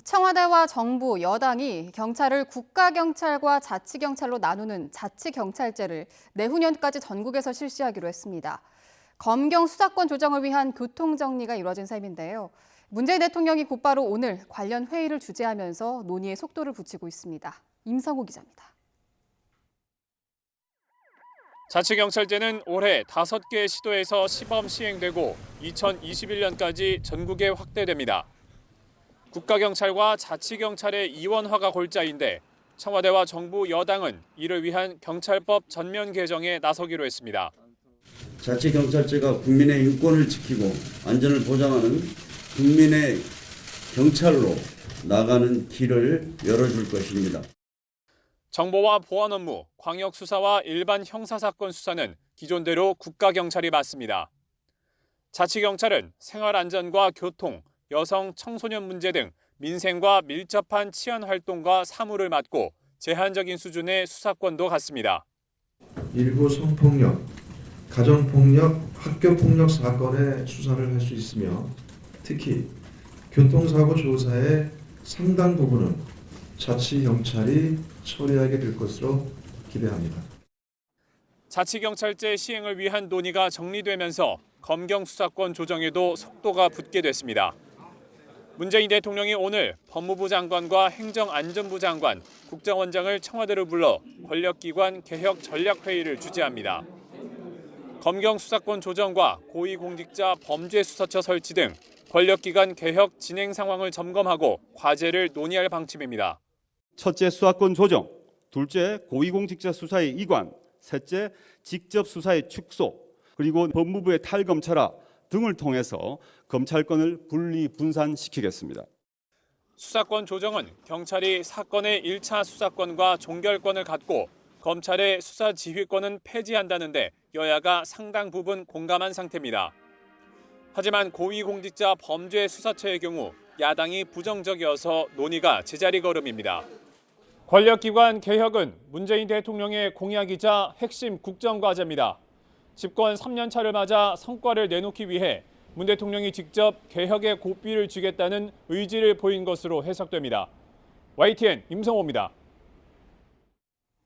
청와대와 정부, 여당이 경찰을 국가경찰과 자치경찰로 나누는 자치경찰제를 내후년까지 전국에서 실시하기로 했습니다. 검경 수사권 조정을 위한 교통정리가 이루어진 셈인데요. 문재인 대통령이 곧바로 오늘 관련 회의를 주재하면서 논의에 속도를 붙이고 있습니다. 임성호 기자입니다. 자치경찰제는 올해 5개 시도에서 시범 시행되고 2021년까지 전국에 확대됩니다. 국가경찰과 자치경찰의 이원화가 골자인데 청와대와 정부 여당은 이를 위한 경찰법 전면 개정에 나서기로 했습니다. 자치경찰제가 국민의 인권을 지키고 안전을 보장하는 국민의 경찰로 나가는 길을 열어줄 것입니다. 정보와 보안 업무, 광역수사와 일반 형사사건 수사는 기존대로 국가경찰이 맡습니다. 자치경찰은 생활안전과 교통, 여성, 청소년 문제 등 민생과 밀접한 치안 활동과 사무를 맡고 제한적인 수준의 수사권도 갖습니다. 일부 성폭력, 가정폭력, 학교폭력 사건의 수사를 할 수 있으며 특히 교통사고 조사의 상당 부분은 자치경찰이 처리하게 될 것으로 기대합니다. 자치경찰제 시행을 위한 논의가 정리되면서 검경 수사권 조정에도 속도가 붙게 됐습니다. 문재인 대통령이 오늘 법무부 장관과 행정안전부 장관, 국정원장을 청와대로 불러 권력기관 개혁 전략회의를 주재합니다. 검경 수사권 조정과 고위공직자 범죄수사처 설치 등 권력기관 개혁 진행 상황을 점검하고 과제를 논의할 방침입니다. 첫째, 수사권 조정. 둘째, 고위공직자 수사의 이관. 셋째, 직접 수사의 축소. 그리고 법무부의 탈검찰화 등을 통해서 검찰권을 분리 분산시키겠습니다. 수사권 조정은 경찰이 사건의 1차 수사권과 종결권을 갖고 검찰의 수사 지휘권은 폐지한다는데 여야가 상당 부분 공감한 상태입니다. 하지만 고위공직자 범죄 수사처의 경우 야당이 부정적이어서 논의가 제자리 걸음입니다. 권력기관 개혁은 문재인 대통령의 공약이자 핵심 국정과제입니다. 집권 3년 차를 맞아 성과를 내놓기 위해 문 대통령이 직접 개혁의 고삐를 쥐겠다는 의지를 보인 것으로 해석됩니다. YTN 임성호입니다.